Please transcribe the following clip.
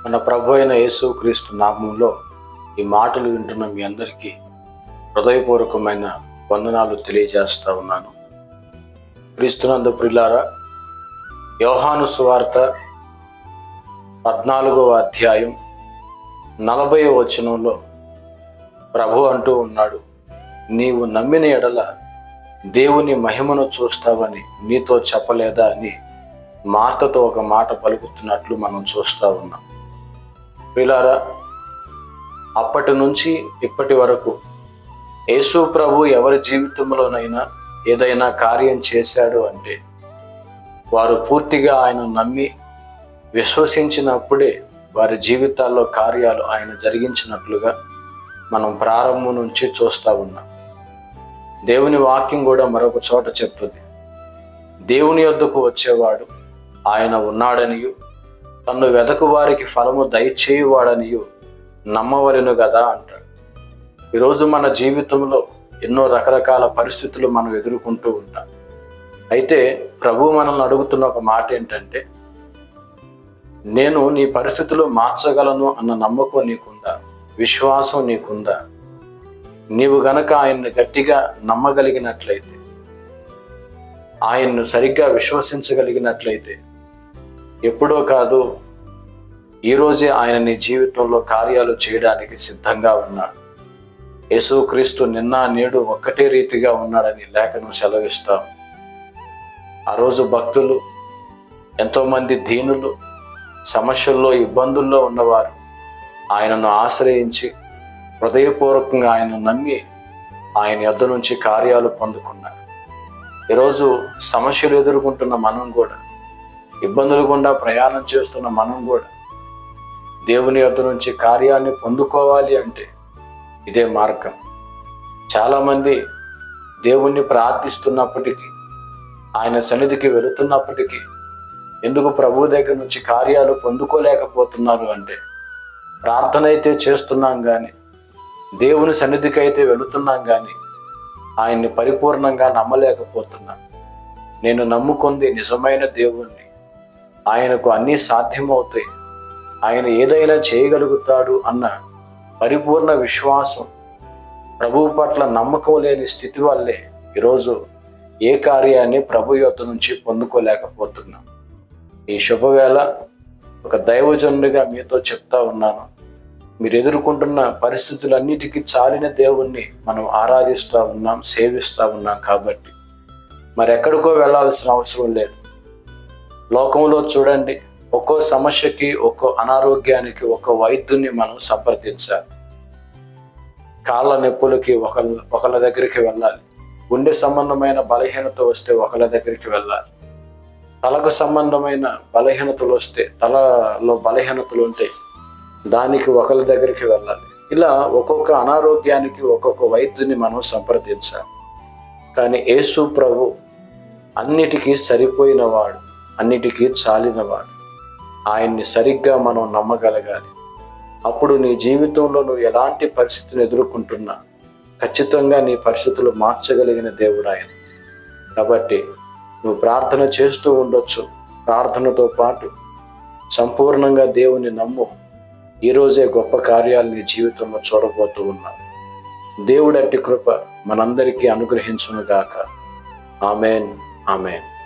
మన ప్రభు అయిన యేసుక్రీస్తు నామంలో ఈ మాటలు వింటున్న మీ అందరికీ హృదయపూర్వకమైన వందనాలు తెలియజేస్తా ఉన్నాను. క్రీస్తునందు ప్రియులారా, యోహాను సువార్త 14వ అధ్యాయం 40వ వచనంలో ప్రభు అంటూ ఉన్నాడు, నీవు నమ్మిన ఎడల దేవుని మహిమను చూస్తావని నీతో చెప్పలేదా అని మార్తతో ఒక మాట పలుకుతున్నట్లు మనం చూస్తూ ఉన్నాం. ప్రియులారా, అప్పటి నుంచి ఇప్పటి వరకు యేసు ప్రభు ఎవరి జీవితంలోనైనా ఏదైనా కార్యం చేశాడు అంటే వారు పూర్తిగా ఆయన నమ్మి విశ్వసించినప్పుడే వారి జీవితాల్లో కార్యాలు ఆయన జరిగించినట్లుగా మనం ప్రారంభం నుంచి చూస్తూ ఉన్నాం. దేవుని వాక్యం కూడా మరొక చోట చెప్తుంది, దేవుని యొద్దకు వచ్చేవాడు ఆయన ఉన్నాడనియు తన్ను వెదకు వారికి ఫలము దయచేయువాడనియు నమ్మవలెను కదా అంటాడు. ఈరోజు మన జీవితంలో ఎన్నో రకరకాల పరిస్థితులు మనం ఎదుర్కొంటూ ఉంటాం. అయితే ప్రభు మనల్ని అడుగుతున్న ఒక మాట ఏంటంటే, నేను నీ పరిస్థితులు మార్చగలను అన్న నమ్మకం నీకుందా, విశ్వాసం నీకుందా? నీవు గనక ఆయన్ని గట్టిగా నమ్మగలిగినట్లయితే, ఆయన్ను సరిగ్గా విశ్వసించగలిగినట్లయితే ఎప్పుడో కాదు ఈరోజే ఆయన నీ జీవితంలో కార్యాలు చేయడానికి సిద్ధంగా ఉన్నాడు. యేసుక్రీస్తు నిన్న నేడు ఒక్కటే రీతిగా ఉన్నాడని లేఖనం సెలవిస్తాం. ఆ రోజు భక్తులు, ఎంతోమంది దీనులు, సమస్యల్లో ఇబ్బందుల్లో ఉన్నవారు ఆయనను ఆశ్రయించి హృదయపూర్వకంగా ఆయన నమ్మి ఆయన యొద్ద నుంచి కార్యాలు పొందుకున్నారు. ఈరోజు సమస్యలు ఎదుర్కొంటున్న మనం కూడా, ఇబ్బందులు గుండా ప్రయాణం చేస్తున్న మనం కూడా దేవుని యొద్ద నుంచి కార్యాన్ని పొందుకోవాలి అంటే ఇదే మార్గం. చాలామంది దేవుణ్ణి ప్రార్థిస్తున్నప్పటికీ, ఆయన సన్నిధికి వెళుతున్నప్పటికీ ఎందుకు ప్రభు దగ్గర నుంచి కార్యాలు పొందుకోలేకపోతున్నారు అంటే, ప్రార్థన అయితే చేస్తున్నాం కానీ, దేవుని సన్నిధికి అయితే వెళుతున్నాం కానీ ఆయన్ని పరిపూర్ణంగా నమ్మలేకపోతున్నాం. నేను నమ్ముకుంది నిజమైన దేవుణ్ణి, ఆయనకు అన్నీ సాధ్యమవుతాయి, ఆయన ఏదైనా చేయగలుగుతాడు అన్న పరిపూర్ణ విశ్వాసం, ప్రభువు పట్ల నమ్మకం లేని స్థితి వల్లే ఈరోజు ఏ కార్యాన్ని ప్రభు యొద్ద నుంచి పొందుకోలేకపోతున్నాం. ఈ శుభవేళ ఒక దైవజనుడిగా మీతో చెప్తా ఉన్నాను, మీరు ఎదుర్కొంటున్న పరిస్థితులన్నిటికీ చాలిన దేవుణ్ణి మనం ఆరాధిస్తూ ఉన్నాం, సేవిస్తూ ఉన్నాం. కాబట్టి మరి ఎక్కడికో వెళ్ళాల్సిన అవసరం లేదు. లోకంలో చూడండి, ఒక్కో సమస్యకి, ఒక్కో అనారోగ్యానికి ఒక్కో వైద్యుని మనం సంప్రదించాలి. కాళ్ళ నొప్పులకి ఒకళ్ళ దగ్గరికి వెళ్ళాలి, గుండె సంబంధమైన బలహీనత వస్తే ఒకళ్ళ దగ్గరికి వెళ్ళాలి, తలకు సంబంధమైన బలహీనతలు వస్తే, తలలో బలహీనతలు ఉంటే దానికి ఒకళ్ళ దగ్గరికి వెళ్ళాలి. ఇలా ఒక్కొక్క అనారోగ్యానికి ఒక్కొక్క వైద్యుని మనం సంప్రదించాలి. కానీ యేసు ప్రభు అన్నిటికీ సరిపోయినవాడు, అన్నిటికీ చాలినవాడు. ఆయన్ని సరిగ్గా మనం నమ్మగలగాలి. అప్పుడు నీ జీవితంలో నువ్వు ఎలాంటి పరిస్థితిని ఎదుర్కొంటున్నా ఖచ్చితంగా నీ పరిస్థితులు మార్చగలిగిన దేవుడు ఆయన. కాబట్టి నువ్వు ప్రార్థన చేస్తూ ఉండొచ్చు. ప్రార్థనతో పాటు సంపూర్ణంగా దేవుని నమ్ము. ఈరోజే గొప్ప కార్యాలు నీ జీవితంలో చూడబోతూ ఉన్నావు. దేవుడి అట్టి కృప మనందరికీ అనుగ్రహించునుగాక. Amen, amen.